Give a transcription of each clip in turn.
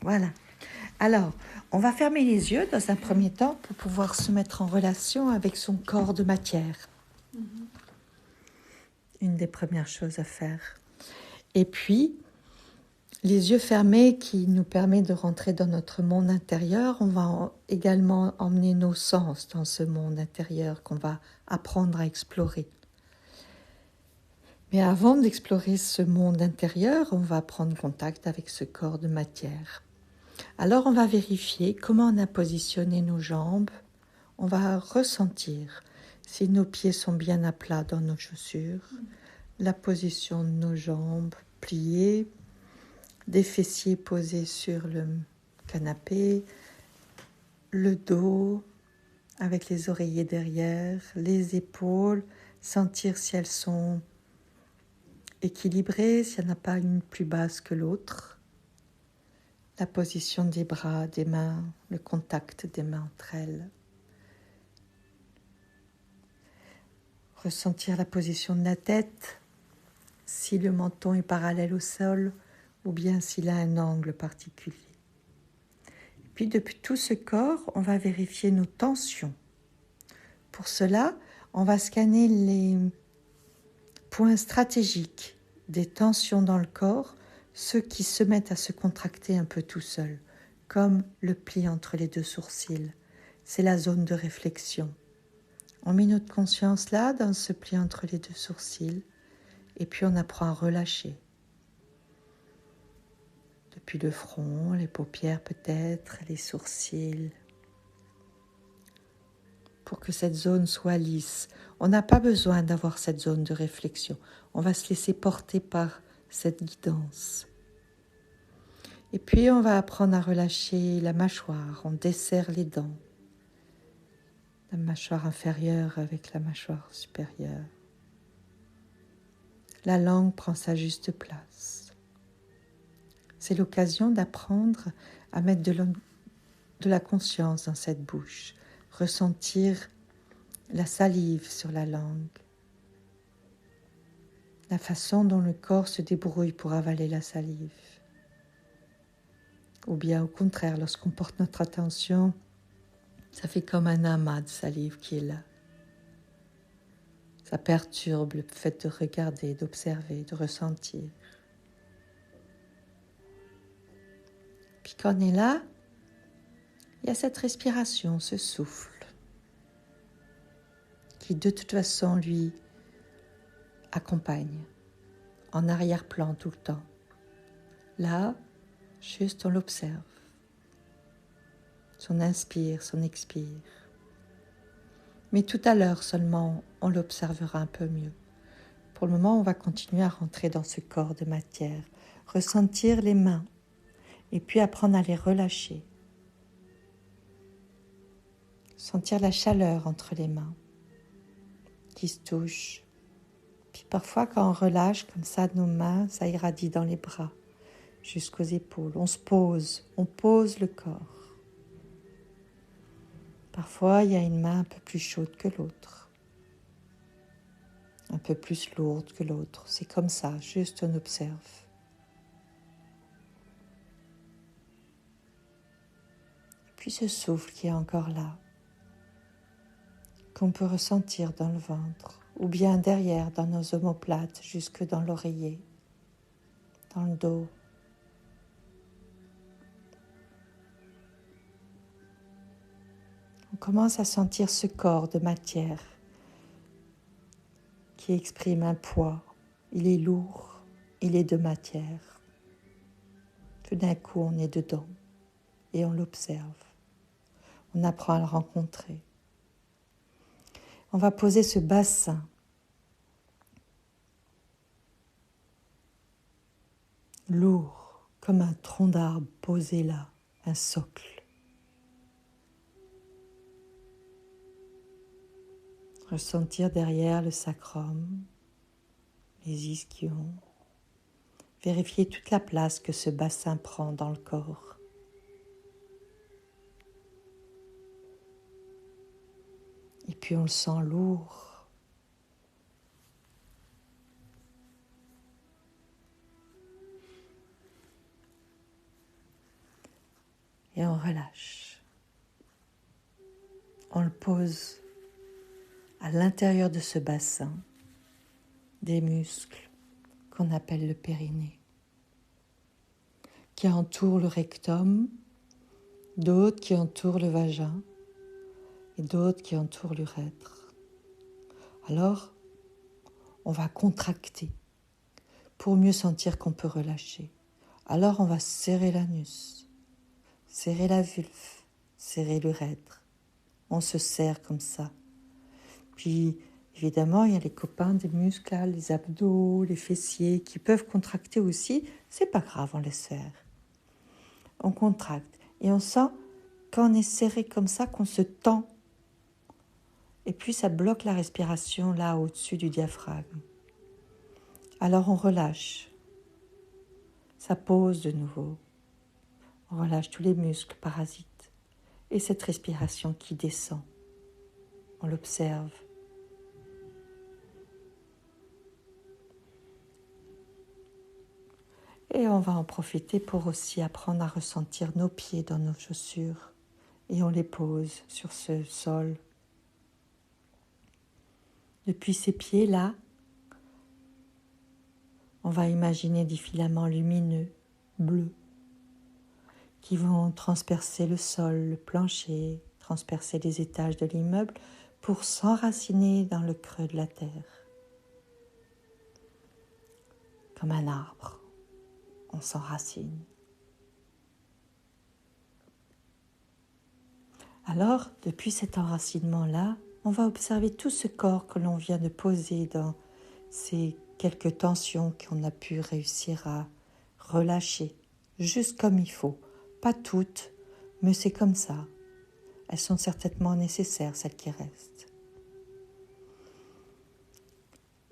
Voilà. Alors, on va fermer les yeux dans un premier temps pour pouvoir se mettre en relation avec son corps de matière. Une des premières choses à faire. Et puis, les yeux fermés qui nous permet de rentrer dans notre monde intérieur, on va également emmener nos sens dans ce monde intérieur qu'on va apprendre à explorer. Mais avant d'explorer ce monde intérieur, on va prendre contact avec ce corps de matière. Alors on va vérifier comment on a positionné nos jambes. On va ressentir si nos pieds sont bien à plat dans nos chaussures, la position de nos jambes pliées, des fessiers posés sur le canapé, le dos avec les oreillers derrière, les épaules, sentir si elles sont équilibrées, s'il n'y en a pas une plus basse que l'autre. La position des bras, des mains, le contact des mains entre elles. Ressentir la position de la tête, si le menton est parallèle au sol ou bien s'il a un angle particulier. Puis depuis tout ce corps, on va vérifier nos tensions. Pour cela, on va scanner les points stratégiques des tensions dans le corps, ceux qui se mettent à se contracter un peu tout seuls, comme le pli entre les deux sourcils. C'est la zone de réflexion. On met notre conscience là, dans ce pli entre les deux sourcils, et puis on apprend à relâcher. Depuis le front, les paupières peut-être, les sourcils, pour que cette zone soit lisse. On n'a pas besoin d'avoir cette zone de réflexion. On va se laisser porter par cette guidance. Et puis on va apprendre à relâcher la mâchoire. On desserre les dents. La mâchoire inférieure avec la mâchoire supérieure. La langue prend sa juste place. C'est l'occasion d'apprendre à mettre de la conscience dans cette bouche. Ressentir la salive sur la langue. La façon dont le corps se débrouille pour avaler la salive. Ou bien au contraire, lorsqu'on porte notre attention, ça fait comme un amas de salive qui est là. Ça perturbe le fait de regarder, d'observer, de ressentir. Puis quand on est là, il y a cette respiration, ce souffle, qui de toute façon lui accompagne, en arrière-plan tout le temps. Là, juste on l'observe. Son inspire, son expire. Mais tout à l'heure seulement, on l'observera un peu mieux. Pour le moment, on va continuer à rentrer dans ce corps de matière, ressentir les mains et puis apprendre à les relâcher. Sentir la chaleur entre les mains qui se touchent. Puis parfois, quand on relâche comme ça nos mains, ça irradie dans les bras jusqu'aux épaules. On pose le corps. Parfois, il y a une main un peu plus chaude que l'autre, un peu plus lourde que l'autre. C'est comme ça, juste on observe. Puis ce souffle qui est encore là, qu'on peut ressentir dans le ventre, ou bien derrière, dans nos omoplates, jusque dans l'oreiller, dans le dos. On commence à sentir ce corps de matière qui exprime un poids. Il est lourd, il est de matière. Tout d'un coup, on est dedans et on l'observe. On apprend à le rencontrer. On va poser ce bassin. Lourd, comme un tronc d'arbre posé là, un socle. Ressentir derrière le sacrum, les ischions. Vérifier toute la place que ce bassin prend dans le corps. Et puis on le sent lourd. et on relâche. On le pose à l'intérieur de ce bassin, des muscles qu'on appelle le périnée, qui entourent le rectum, d'autres qui entourent le vagin et d'autres qui entourent l'urètre. Alors, on va contracter pour mieux sentir qu'on peut relâcher. Alors, on va serrer l'anus, serrer la vulve, serrer l'urètre. On se serre comme ça. Puis, évidemment, il y a les copains des muscles, là, les abdos, les fessiers, qui peuvent contracter aussi. C'est pas grave, on les serre. On contracte et on sent quand on est serré comme ça qu'on se tend. Et puis ça bloque la respiration là au-dessus du diaphragme. Alors on relâche. Ça pose de nouveau. On relâche tous les muscles parasites. Et cette respiration qui descend, on l'observe. Et on va en profiter pour aussi apprendre à ressentir nos pieds dans nos chaussures. Et on les pose sur ce sol. Depuis ces pieds-là, on va imaginer des filaments lumineux, bleus, qui vont transpercer le sol, le plancher, transpercer les étages de l'immeuble pour s'enraciner dans le creux de la terre. Comme un arbre, on s'enracine. Alors, depuis cet enracinement-là, on va observer tout ce corps que l'on vient de poser dans ces quelques tensions qu'on a pu réussir à relâcher, juste comme il faut. Pas toutes, mais c'est comme ça. Elles sont certainement nécessaires, celles qui restent.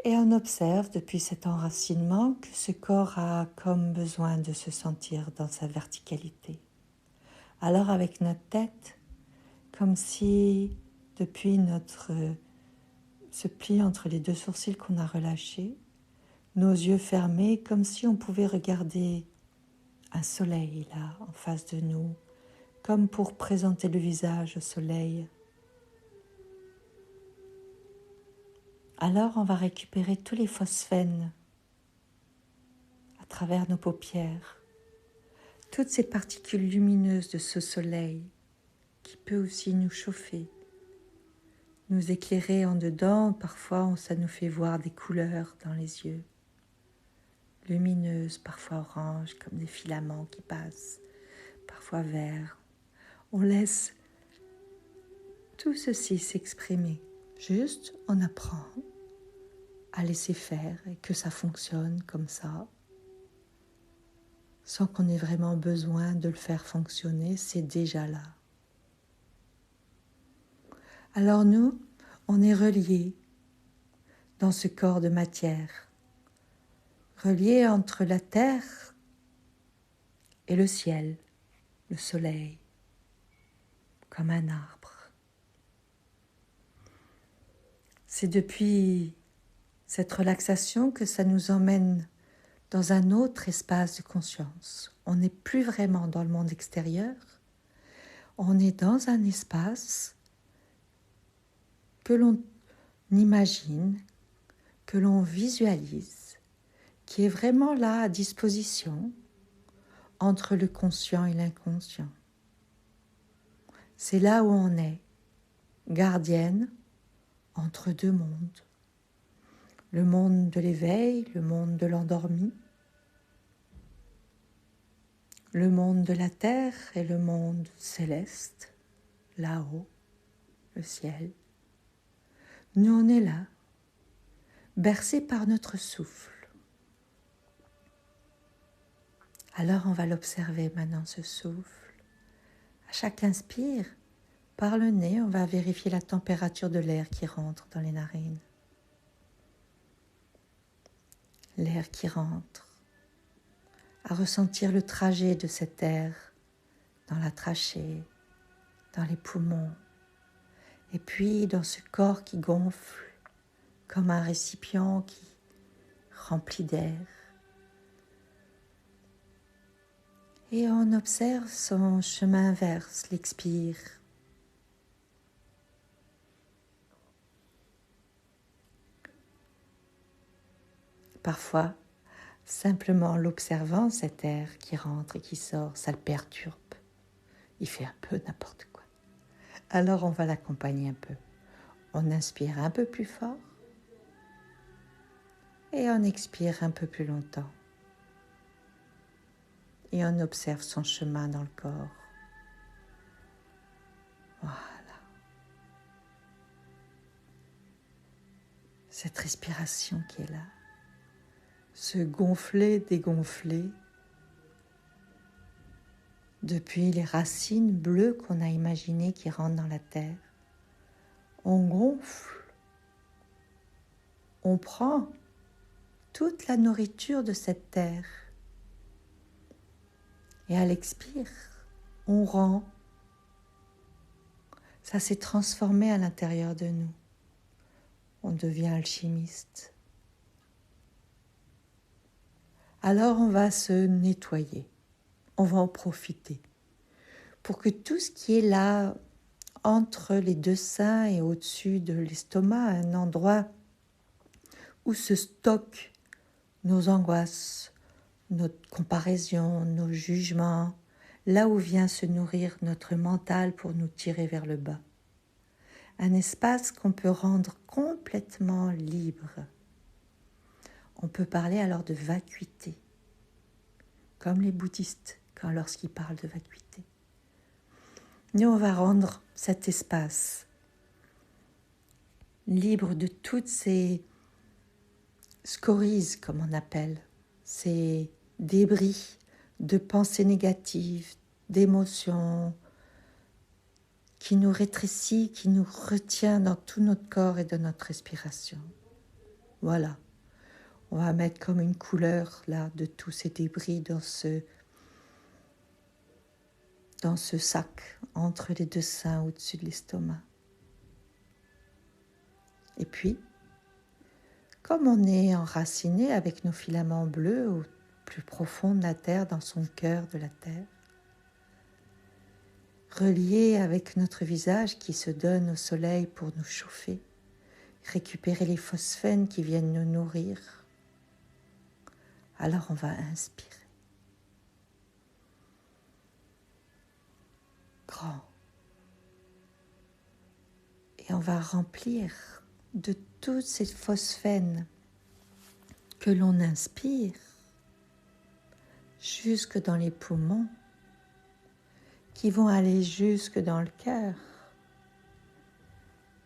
Et on observe depuis cet enracinement que ce corps a comme besoin de se sentir dans sa verticalité. Alors avec notre tête, comme si depuis ce pli entre les deux sourcils qu'on a relâché, nos yeux fermés, comme si on pouvait regarder un soleil là en face de nous, comme pour présenter le visage au soleil. Alors on va récupérer tous les phosphènes à travers nos paupières, toutes ces particules lumineuses de ce soleil qui peut aussi nous chauffer, nous éclairer en dedans. Parfois ça nous fait voir des couleurs dans les yeux, lumineuses, parfois oranges comme des filaments qui passent, parfois verts. On laisse tout ceci s'exprimer. Juste, on apprend à laisser faire et que ça fonctionne comme ça, sans qu'on ait vraiment besoin de le faire fonctionner, c'est déjà là. Alors nous, on est reliés dans ce corps de matière, reliés entre la terre et le ciel, le soleil, comme un arbre. C'est depuis cette relaxation que ça nous emmène dans un autre espace de conscience. On n'est plus vraiment dans le monde extérieur, on est dans un espace que l'on imagine, que l'on visualise, qui est vraiment là à disposition entre le conscient et l'inconscient. C'est là où on est, gardienne entre deux mondes. Le monde de l'éveil, le monde de l'endormi, le monde de la terre et le monde céleste, là-haut, le ciel. Nous, on est là, bercés par notre souffle. Alors, on va l'observer maintenant, ce souffle. À chaque inspire, par le nez, on va vérifier la température de l'air qui rentre dans les narines. L'air qui rentre, à ressentir le trajet de cet air dans la trachée, dans les poumons, et puis dans ce corps qui gonfle comme un récipient qui remplit d'air. Et on observe son chemin inverse, l'expire. Parfois, simplement l'observant, cet air qui rentre et qui sort, ça le perturbe. Il fait un peu n'importe quoi. Alors on va l'accompagner un peu. On inspire un peu plus fort et on expire un peu plus longtemps. Et on observe son chemin dans le corps. Voilà. Cette respiration qui est là. Se gonfler, dégonfler. Depuis les racines bleues qu'on a imaginées qui rentrent dans la terre. On gonfle. On prend toute la nourriture de cette terre. Et à l'expire, on rend. Ça s'est transformé à l'intérieur de nous. On devient alchimiste. Alors on va se nettoyer. On va en profiter. Pour que tout ce qui est là, entre les deux seins et au-dessus de l'estomac, un endroit où se stockent nos angoisses, notre comparaison, nos jugements, là où vient se nourrir notre mental pour nous tirer vers le bas. Un espace qu'on peut rendre complètement libre. On peut parler alors de vacuité, comme les bouddhistes lorsqu'ils parlent de vacuité. Nous, on va rendre cet espace libre de toutes ces scories, comme on appelle, ces débris de pensées négatives, d'émotions, qui nous rétrécit, qui nous retient dans tout notre corps et de notre respiration. Voilà. On va mettre comme une couleur là de tous ces débris dans ce sac entre les deux seins au-dessus de l'estomac. Et puis, comme on est enraciné avec nos filaments bleus au plus profond de la terre, dans son cœur de la terre, relié avec notre visage qui se donne au soleil pour nous chauffer, récupérer les phosphènes qui viennent nous nourrir, alors on va inspirer. Grand. Et on va remplir de tous ces phosphènes que l'on inspire jusque dans les poumons, qui vont aller jusque dans le cœur.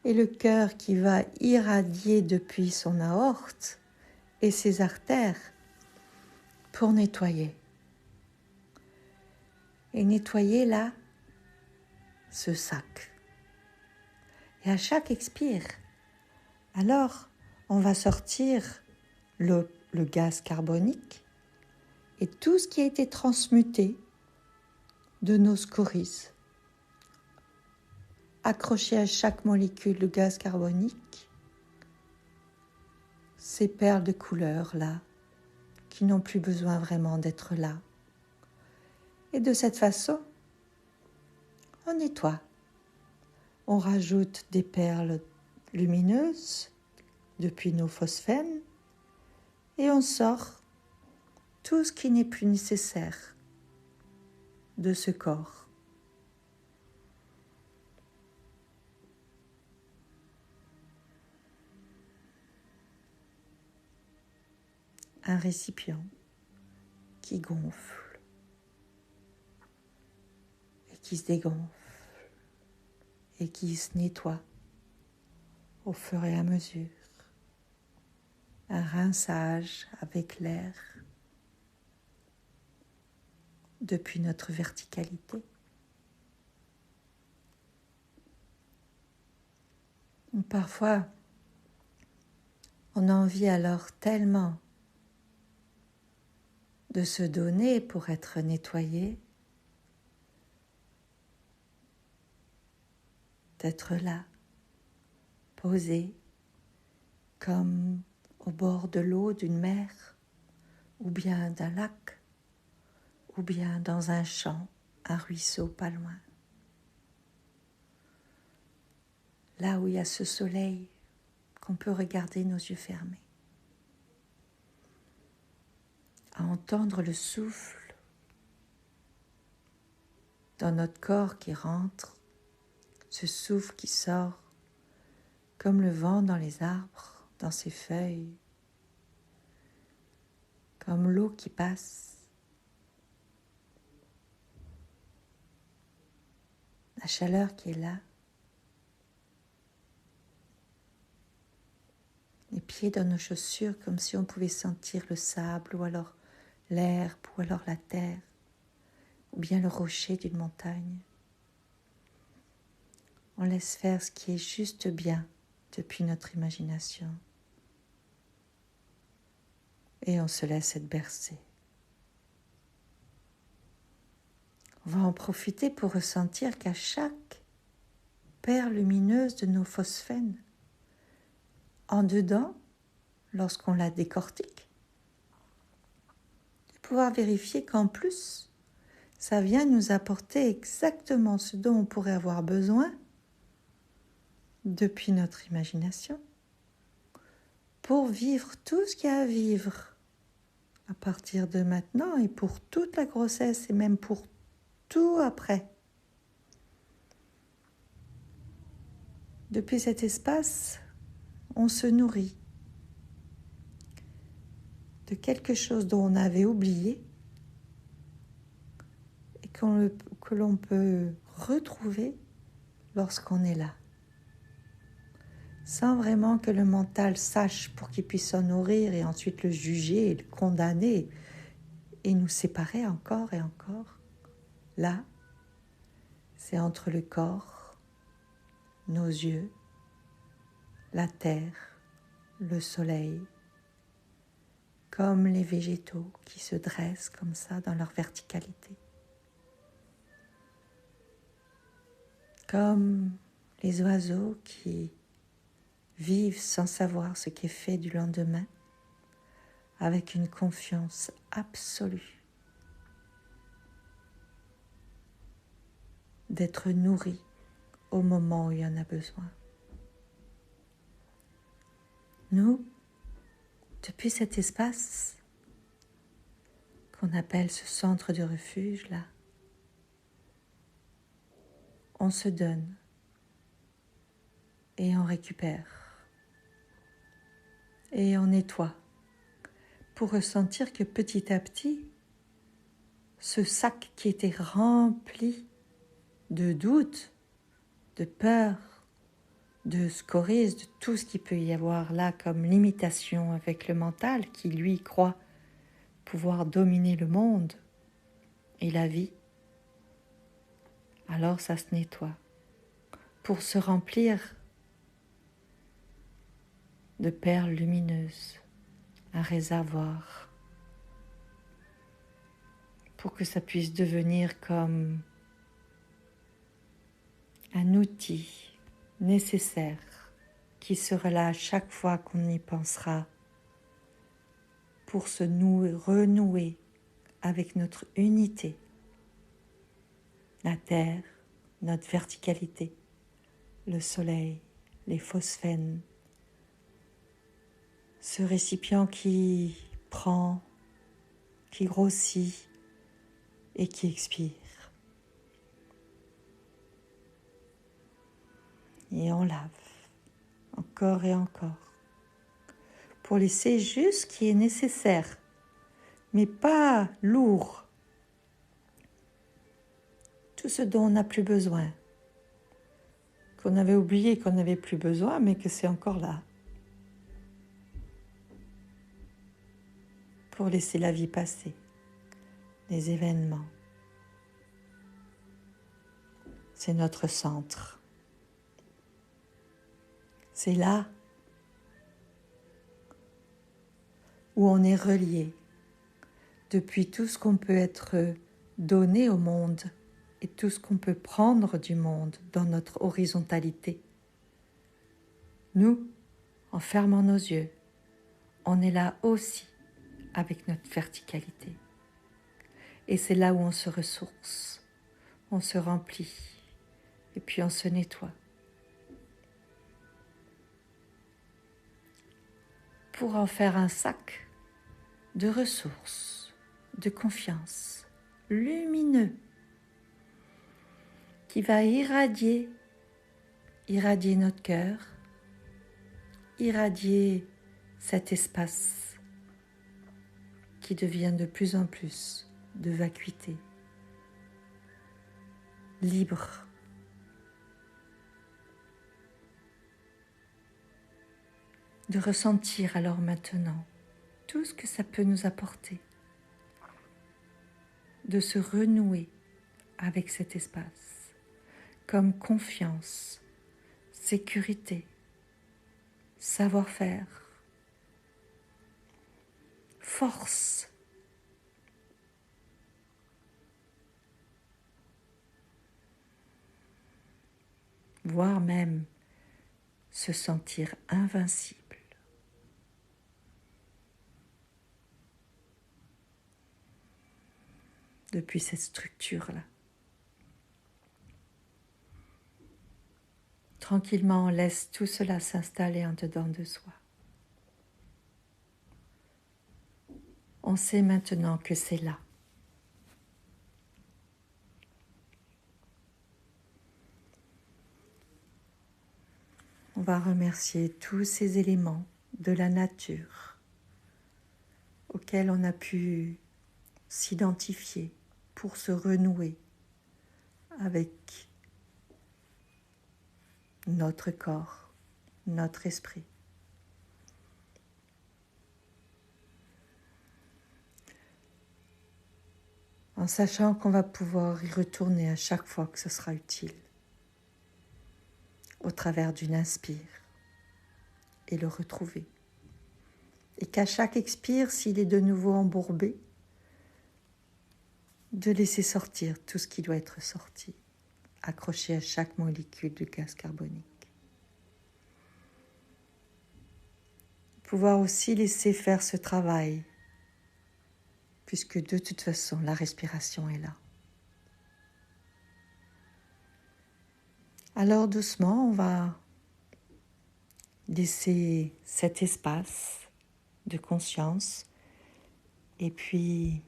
Et le cœur qui va irradier depuis son aorte et ses artères pour nettoyer. Et nettoyer là, ce sac. Et à chaque expire, alors on va sortir le gaz carbonique et tout ce qui a été transmuté de nos scories, accroché à chaque molécule de gaz carbonique, ces perles de couleur là, qui n'ont plus besoin vraiment d'être là. Et de cette façon, on nettoie. On rajoute des perles lumineuses depuis nos phosphènes et on sort tout ce qui n'est plus nécessaire de ce corps. Un récipient qui gonfle et qui se dégonfle et qui se nettoie au fur et à mesure. Un rinçage avec l'air depuis notre verticalité. Parfois, on a envie alors tellement de se donner pour être nettoyé, d'être là, posé, comme au bord de l'eau d'une mer, ou bien d'un lac, ou bien dans un champ, un ruisseau pas loin. Là où il y a ce soleil qu'on peut regarder nos yeux fermés. À entendre le souffle dans notre corps qui rentre, ce souffle qui sort comme le vent dans les arbres, dans ses feuilles, comme l'eau qui passe. La chaleur qui est là. Les pieds dans nos chaussures comme si on pouvait sentir le sable ou alors l'herbe ou alors la terre ou bien le rocher d'une montagne. On laisse faire ce qui est juste bien depuis notre imagination et on se laisse être bercé. On va en profiter pour ressentir qu'à chaque paire lumineuse de nos phosphènes, en dedans, lorsqu'on la décortique, de pouvoir vérifier qu'en plus, ça vient nous apporter exactement ce dont on pourrait avoir besoin depuis notre imagination pour vivre tout ce qu'il y a à vivre à partir de maintenant et pour toute la grossesse et même pour tout après. Depuis cet espace, on se nourrit de quelque chose dont on avait oublié et que l'on peut retrouver lorsqu'on est là. Sans vraiment que le mental sache pour qu'il puisse s'en nourrir et ensuite le juger et le condamner et nous séparer encore et encore. Là, c'est entre le corps, nos yeux, la terre, le soleil, comme les végétaux qui se dressent comme ça dans leur verticalité. Comme les oiseaux qui vivent sans savoir ce qu'est fait du lendemain, avec une confiance absolue d'être nourris au moment où il y en a besoin. Nous, depuis cet espace qu'on appelle ce centre de refuge là, on se donne et on récupère et on nettoie pour ressentir que petit à petit, ce sac qui était rempli de doutes, de peur, de scories, de tout ce qu'il peut y avoir là comme limitation avec le mental qui lui croit pouvoir dominer le monde et la vie, alors ça se nettoie pour se remplir de perles lumineuses, un réservoir, pour que ça puisse devenir comme un outil nécessaire qui sera là à chaque fois qu'on y pensera pour se renouer avec notre unité, la terre, notre verticalité, le soleil, les phosphènes, ce récipient qui prend, qui grossit et qui expire. Et on lave, encore et encore, pour laisser juste ce qui est nécessaire, mais pas lourd. Tout ce dont on n'a plus besoin, qu'on avait oublié qu'on n'avait plus besoin, mais que c'est encore là. Pour laisser la vie passer, les événements. C'est notre centre. C'est là où on est relié depuis tout ce qu'on peut être donné au monde et tout ce qu'on peut prendre du monde dans notre horizontalité. Nous, en fermant nos yeux, on est là aussi avec notre verticalité. Et c'est là où on se ressource, on se remplit, et puis on se nettoie. Pour en faire un sac de ressources, de confiance, lumineux, qui va irradier notre cœur, irradier cet espace qui devient de plus en plus de vacuité, libre. De ressentir alors maintenant tout ce que ça peut nous apporter, de se renouer avec cet espace, comme confiance, sécurité, savoir-faire, force. Voire même se sentir invincible. Depuis cette structure-là. Tranquillement, on laisse tout cela s'installer en dedans de soi. On sait maintenant que c'est là. On va remercier tous ces éléments de la nature auxquels on a pu s'identifier pour se renouer avec notre corps, notre esprit. En sachant qu'on va pouvoir y retourner à chaque fois que ce sera utile, au travers d'une inspire, et le retrouver. Et qu'à chaque expire, s'il est de nouveau embourbé, de laisser sortir tout ce qui doit être sorti, accroché à chaque molécule de gaz carbonique. Pouvoir aussi laisser faire ce travail, puisque de toute façon, la respiration est là. Alors doucement, on va laisser cet espace de conscience et puis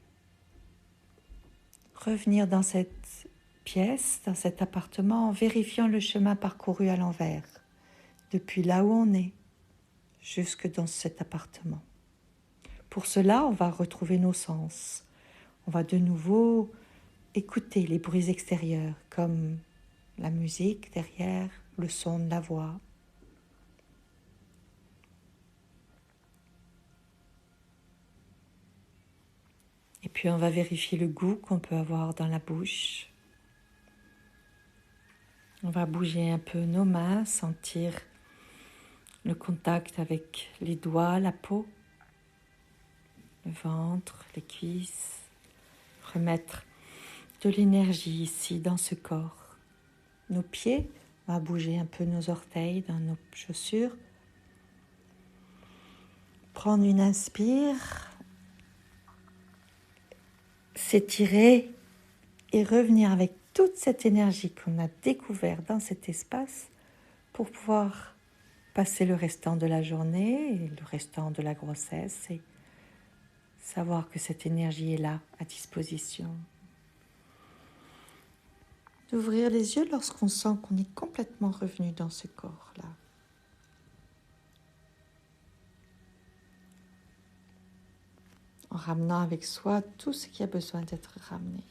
revenir dans cette pièce, dans cet appartement, en vérifiant le chemin parcouru à l'envers, depuis là où on est, jusque dans cet appartement. Pour cela, on va retrouver nos sens. On va de nouveau écouter les bruits extérieurs, comme la musique derrière, le son de la voix. Et puis on va vérifier le goût qu'on peut avoir dans la bouche. On va bouger un peu nos mains, sentir le contact avec les doigts, la peau, le ventre, les cuisses. Remettre de l'énergie ici dans ce corps. Nos pieds, on va bouger un peu nos orteils dans nos chaussures. Prendre une inspire, s'étirer et revenir avec toute cette énergie qu'on a découverte dans cet espace pour pouvoir passer le restant de la journée et le restant de la grossesse et savoir que cette énergie est là, à disposition. D'ouvrir les yeux lorsqu'on sent qu'on est complètement revenu dans ce corps-là. En ramenant avec soi tout ce qui a besoin d'être ramené.